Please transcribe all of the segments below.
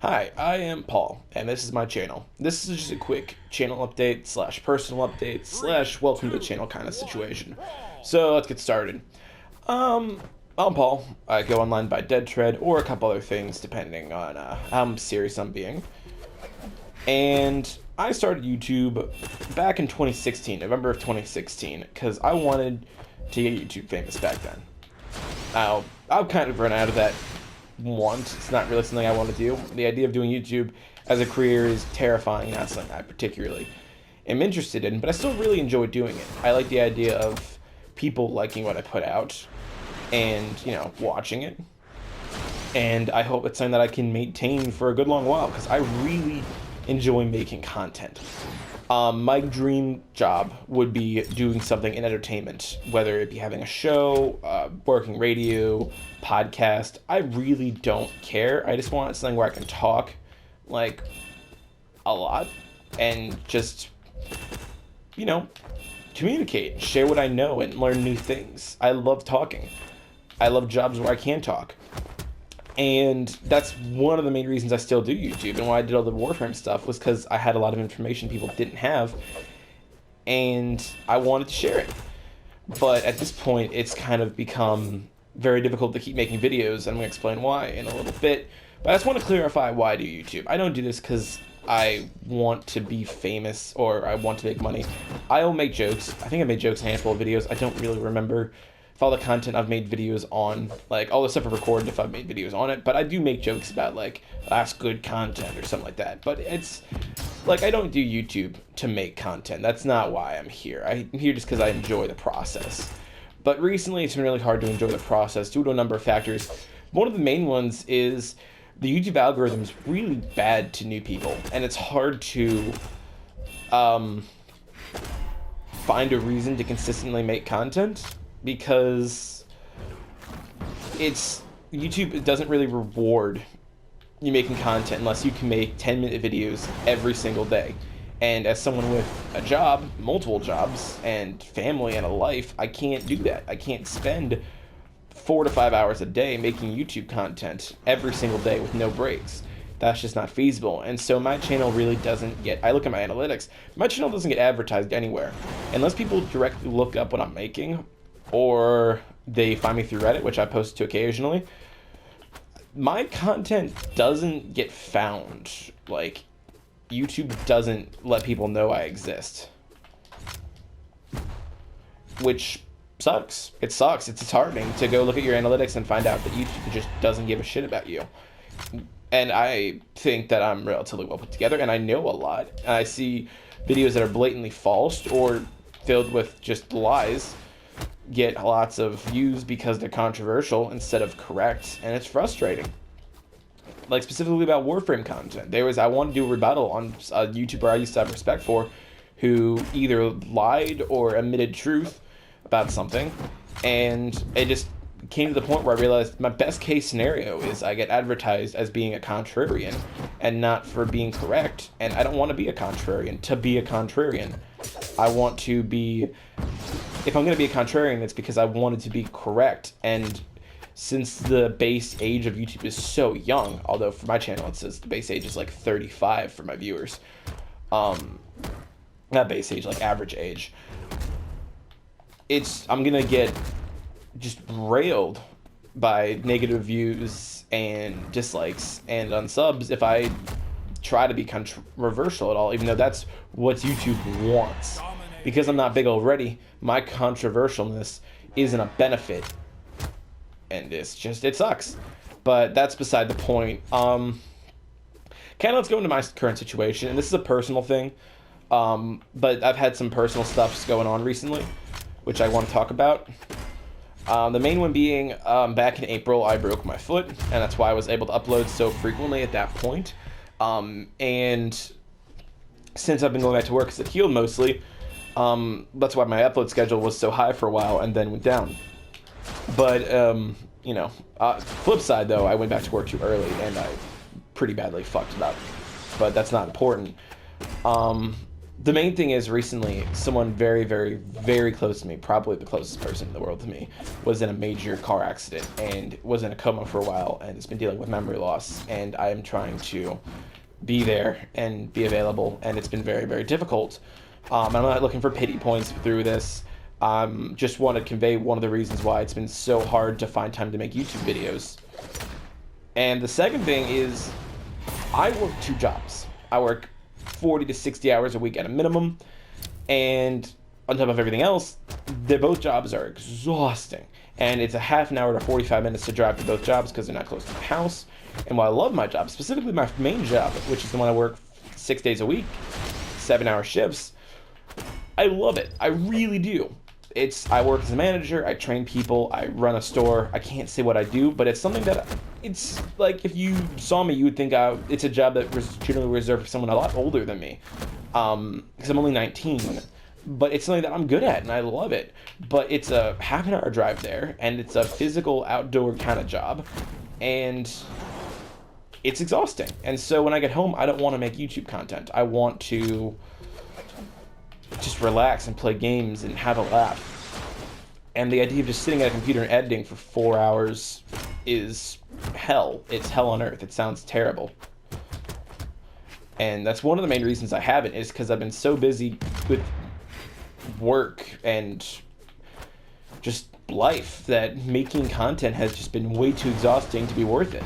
Hi, I am Paul, and this is my channel. This is just a quick channel update slash personal update slash welcome to the channel kind of situation. So let's get started. Um, I'm Paul. I go online by Dead Tread or a couple other things depending on how serious I'm being. And I started YouTube back in 2016, November of 2016, because I wanted to get YouTube famous back then. Now, I've kind of run out of that want. It's not really something I want to do. The idea of doing YouTube as a career is terrifying, not something I particularly am interested in, but I still really enjoy doing it. I like the idea of people liking what I put out and, watching it. And I hope it's something that I can maintain for a good long while because I really enjoy making content. My dream job would be doing something in entertainment, whether it be having a show, working radio, podcast. I really don't care. I just want something where I can talk, like, a lot, and just, you know, communicate, share what I know, and learn new things. I love talking. I love jobs where I can talk. And that's one of the main reasons I still do YouTube and why I did all the Warframe stuff was because I had a lot of information people didn't have and I wanted to share it. But at this point, it's kind of become very difficult to keep making videos, and I'm going to explain why in a little bit. But I just want to clarify why I do YouTube. I don't do this because I want to be famous or I want to make money. I'll make jokes. I think I made jokes in a handful of videos. I don't really remember if all the content I've made videos on, like all the stuff I've recorded if I've made videos on it, but I do make jokes about like, that's good content or something like that. But it's like, I don't do YouTube to make content. That's not why I'm here. I'm here just because I enjoy the process. But recently it's been really hard to enjoy the process due to a number of factors. One of the main ones is the YouTube algorithm is really bad to new people, and it's hard to find a reason to consistently make content because YouTube doesn't really reward you making content unless you can make 10-minute videos every single day. And as someone with a job, multiple jobs, and family and a life, I can't do that. I can't spend 4 to 5 hours a day making YouTube content every single day with no breaks. That's just not feasible. And so my channel really doesn't get, I look at my analytics, my channel doesn't get advertised anywhere. Unless people directly look up what I'm making, or they find me through Reddit, which I post to occasionally, my content doesn't get found. Like, YouTube doesn't let people know I exist. Which sucks. It sucks. It's disheartening to go look at your analytics and find out that YouTube just doesn't give a shit about you. And I think that I'm relatively well put together, and I know a lot. And I see videos that are blatantly false or filled with just lies get lots of views because they're controversial instead of correct, and it's frustrating. Like, specifically about Warframe content. I wanted to do a rebuttal on a YouTuber I used to have respect for who either lied or admitted truth about something, and it just came to the point where I realized my best case scenario is I get advertised as being a contrarian and not for being correct, and I don't want to be a contrarian to be a contrarian. I want to be, if I'm going to be a contrarian, it's because I wanted to be correct. And since the base age of YouTube is so young, although for my channel it says the base age is like 35 for my viewers, not base age, like average age, I'm going to get just railed by negative views and dislikes and unsubs if I try to be controversial at all, even though that's what YouTube wants. Because I'm not big already, my controversialness isn't a benefit, and it sucks. But that's beside the point. Let's go into my current situation, and this is a personal thing, but I've had some personal stuff going on recently, which I want to talk about. The main one being, back in April, I broke my foot, and that's why I was able to upload so frequently at that point. And since I've been going back to work because it healed mostly, that's why my upload schedule was so high for a while and then went down. But, flip side though, I went back to work too early and I pretty badly fucked it up. But that's not important. the main thing is recently someone very, very, very close to me, probably the closest person in the world to me, was in a major car accident and was in a coma for a while and has been dealing with memory loss. And I am trying to be there and be available, and it's been very, very difficult. I'm not looking for pity points through this. Just want to convey one of the reasons why it's been so hard to find time to make YouTube videos. And the second thing is, I work 2 jobs. I work 40 to 60 hours a week at a minimum, and on top of everything else, both jobs are exhausting. And it's a half an hour to 45 minutes to drive to both jobs because they're not close to my house. And while I love my job, specifically my main job, which is the one I work 6 days a week, 7-hour shifts, I love it. I really do. I work as a manager, I train people, I run a store. I can't say what I do, but it's something that, it's like, if you saw me, you would think it's a job that was generally reserved for someone a lot older than me. Because I'm only 19, but it's something that I'm good at and I love it. But it's a half an hour drive there, and it's a physical outdoor kind of job, and it's exhausting. And so when I get home, I don't want to make YouTube content. I want to just relax and play games and have a laugh. And the idea of just sitting at a computer and editing for 4 hours is hell. It's hell on earth. It sounds terrible. And that's one of the main reasons I haven't, is because I've been so busy with work and just life that making content has just been way too exhausting to be worth it.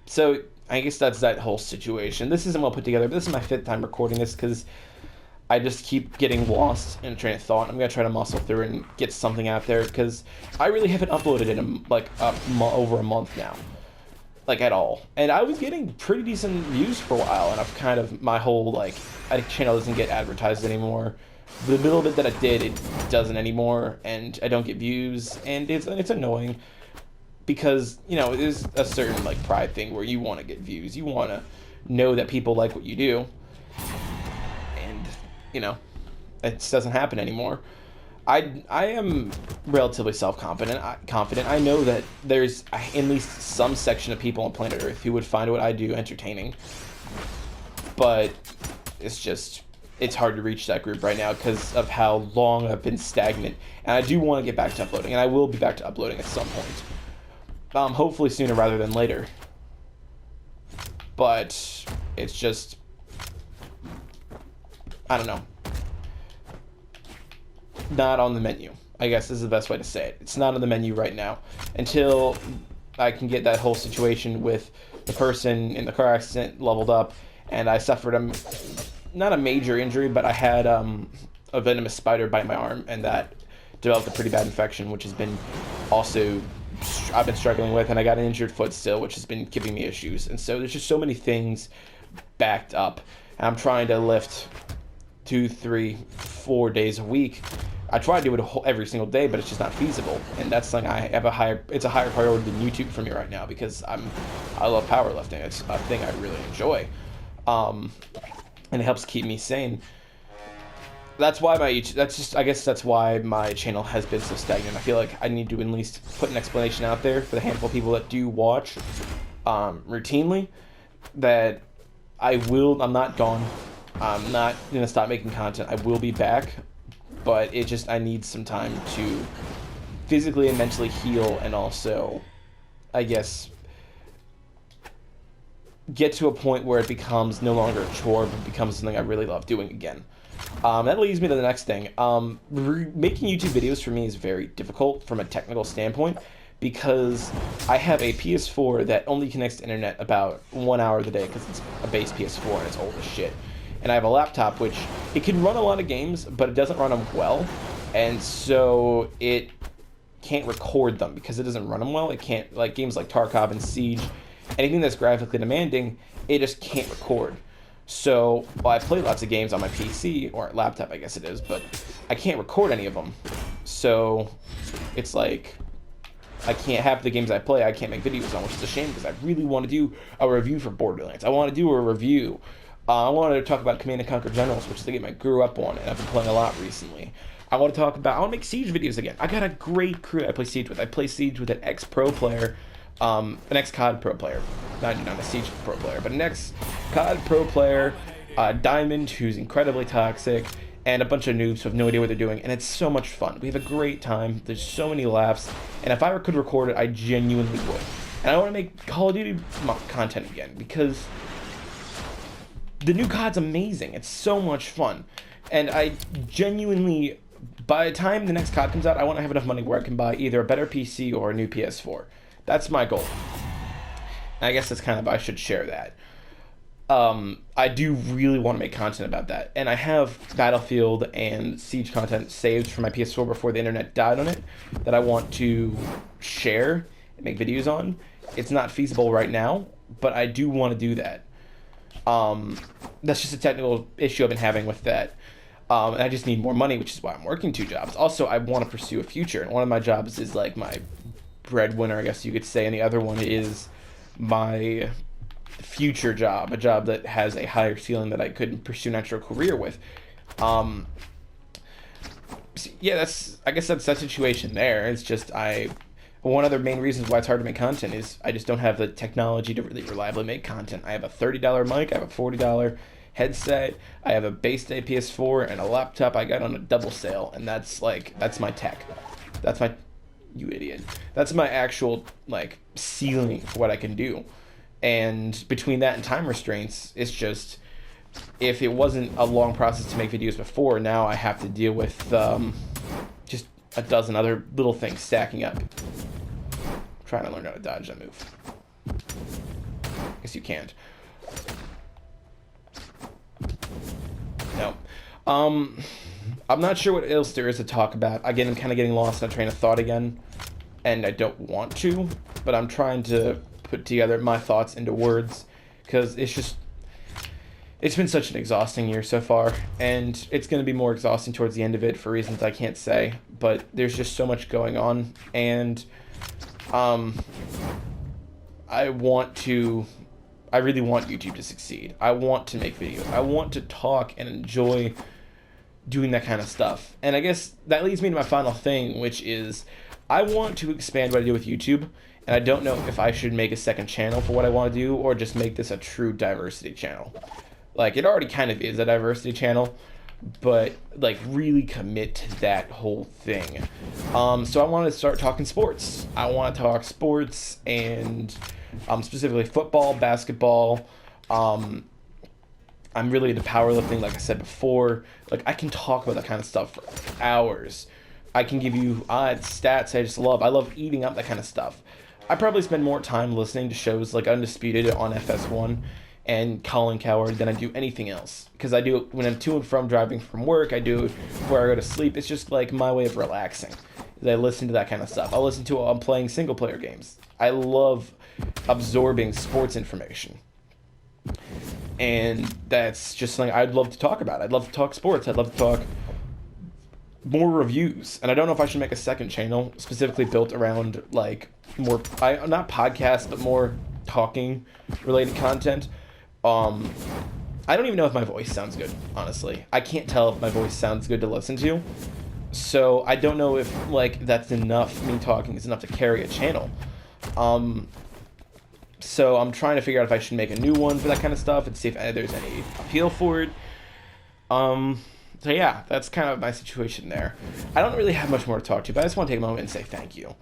So I guess that's that whole situation. This isn't well put together, but this is my 5th time recording this because I just keep getting lost in a train of thought. I'm going to try to muscle through and get something out there because I really haven't uploaded in over a month now. Like, at all. And I was getting pretty decent views for a while, and I've kind of, my whole, channel doesn't get advertised anymore. The little bit that I did, it doesn't anymore, and I don't get views, and it's annoying. Because, there's a certain, pride thing where you want to get views. You want to know that people like what you do. And, it just doesn't happen anymore. I am relatively self-confident. I know that there's at least some section of people on planet Earth who would find what I do entertaining. But it's hard to reach that group right now because of how long I've been stagnant. And I do want to get back to uploading, and I will be back to uploading at some point. Hopefully sooner rather than later. But it's just, I don't know. Not on the menu. I guess is the best way to say it. It's not on the menu right now until I can get that whole situation with the person in the car accident leveled up, and I suffered not a major injury, but I had a venomous spider bite my arm, and that developed a pretty bad infection, which has been also I've been struggling with, and I got an injured foot still, which has been giving me issues. And so there's just so many things backed up, and I'm trying to lift 2, 3, 4 days a week. I try to do it every single day, but it's just not feasible. And that's something it's a higher priority than YouTube for me right now, because I love powerlifting. It's a thing I really enjoy. And it helps keep me sane. That's why I guess that's why my channel has been so stagnant. I feel like I need to at least put an explanation out there for the handful of people that do watch routinely, that I'm not gone. I'm not gonna stop making content. I will be back, but I need some time to physically and mentally heal, and also, I guess, get to a point where it becomes no longer a chore, but becomes something I really love doing again. That leads me to the next thing. Making YouTube videos for me is very difficult from a technical standpoint, because I have a PS4 that only connects to internet about 1 hour of the day, because it's a base PS4 and it's old as shit. And I have a laptop which it can run a lot of games, but it doesn't run them well, and so it can't record them because it doesn't run them well. It can't, like games like Tarkov and Siege, anything that's graphically demanding, it just can't record. So, I play lots of games on my PC, or laptop I guess it is, but I can't record any of them. So, it's like, I can't have the games I play, I can't make videos on, which is a shame, because I really want to do a review for Borderlands. I want to do a review. I wanted to talk about Command & Conquer Generals, which is the game I grew up on, and I've been playing a lot recently. I want to make Siege videos again. I got a great crew I play Siege with. I play Siege with an ex-pro player, an ex-COD pro player. Not a Siege pro player, but an ex-COD pro player Diamond, who's incredibly toxic, and a bunch of noobs who have no idea what they're doing, and it's so much fun. We have a great time. There's so many laughs, and if I could record it, I genuinely would. And I want to make Call of Duty content again, because the new COD's amazing. It's so much fun. And I genuinely, by the time the next COD comes out, I want to have enough money where I can buy either a better PC or a new PS4. That's my goal. And I guess that's kind of, I should share that. I do really want to make content about that. And I have Battlefield and Siege content saved for my PS4 before the internet died on it that I want to share and make videos on. It's not feasible right now, but I do want to do that. That's just a technical issue I've been having with that. And I just need more money, which is why I'm working 2 jobs. Also, I want to pursue a future, and one of my jobs is like my breadwinner, I guess you could say, and the other one is my future job, a job that has a higher ceiling that I could pursue an actual career with. Yeah, I guess that's that situation there. It's just one of the main reasons why it's hard to make content is I just don't have the technology to really reliably make content. I have a $30 mic, I have a $40 headset, I have a base day PS4, and a laptop I got on a double sale, and that's my tech. That's my, you idiot. That's my actual, ceiling for what I can do. And between that and time restraints, it's just, if it wasn't a long process to make videos before, now I have to deal with just a dozen other little things stacking up. I'm trying to learn how to dodge that move. I guess you can't. No. I'm not sure what else there is to talk about. Again, I'm kind of getting lost in a train of thought again, and I don't want to, but I'm trying to put together my thoughts into words, because it's been such an exhausting year so far, and it's going to be more exhausting towards the end of it for reasons I can't say, but there's just so much going on, and I really want YouTube to succeed. I want to make videos. I want to talk and enjoy doing that kind of stuff. And I guess that leads me to my final thing, which is I want to expand what I do with YouTube, and I don't know if I should make a second channel for what I want to do or just make this a true diversity channel. It already kind of is a diversity channel, but really commit to that whole thing. So I want to start talking sports. I want to talk sports and specifically football, basketball. I'm really into powerlifting, like I said before. I can talk about that kind of stuff for hours. I can give you odds, stats I just love. I love eating up that kind of stuff. I probably spend more time listening to shows like Undisputed on FS1 and Colin Cowherd than I do anything else. Because I do it when I'm to and from driving from work. I do it before I go to sleep. It's just my way of relaxing. I listen to that kind of stuff. I'll listen to it while I'm playing single player games. I love absorbing sports information. And that's just something I'd love to talk about. I'd love to talk sports. I'd love to talk more reviews. And I don't know if I should make a second channel specifically built around more, not podcasts, but more talking related content. I don't even know if my voice sounds good, honestly. I can't tell if my voice sounds good to listen to. So I don't know if that's enough, me talking is enough to carry a channel. So I'm trying to figure out if I should make a new one for that kind of stuff and see if there's any appeal for it. So yeah, that's kind of my situation there. I don't really have much more to talk to, but I just want to take a moment and say thank you.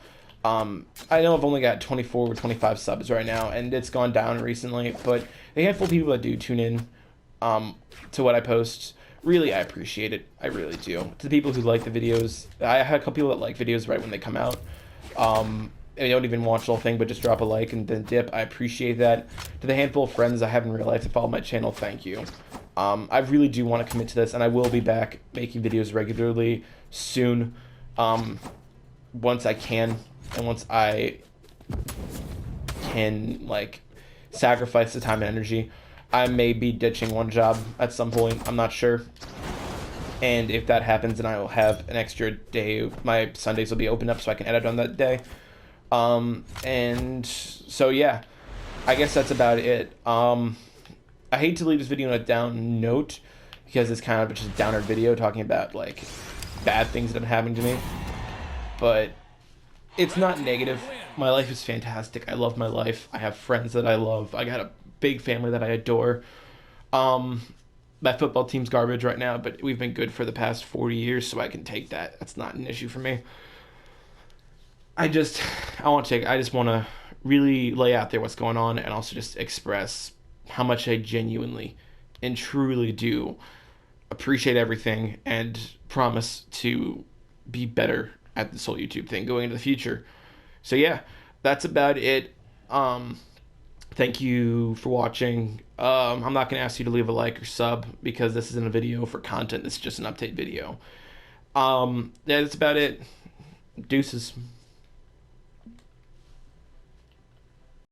I know I've only got 24 or 25 subs right now, and it's gone down recently, but a handful of people that do tune in to what I post, really, I appreciate it. I really do. To the people who like the videos, I have a couple people that like videos right when they come out. They don't even watch the whole thing, but just drop a like and then dip. I appreciate that. To the handful of friends I have in real life that follow my channel, thank you. I really do want to commit to this, and I will be back making videos regularly soon, once I can, and once I can, sacrifice the time and energy. I may be ditching one job at some point, I'm not sure. And if that happens, then I will have an extra day. My Sundays will be open up so I can edit on that day. And so yeah, I guess that's about it. I hate to leave this video on a down note because it's kind of just a downer video talking about bad things that have been happening to me, but it's not negative. My life is fantastic. I love my life. I have friends that I love. I got a big family that I adore. my football team's garbage right now, but we've been good for the past 40 years, so I can take that. That's not an issue for me. I just I just want to really lay out there what's going on and also just express how much I genuinely and truly do appreciate everything and promise to be better at this whole YouTube thing going into the future. So yeah, that's about it. Thank you for watching. I'm not gonna ask you to leave a like or sub because this isn't a video for content. This is just an update video. Yeah, that's about it. Deuces.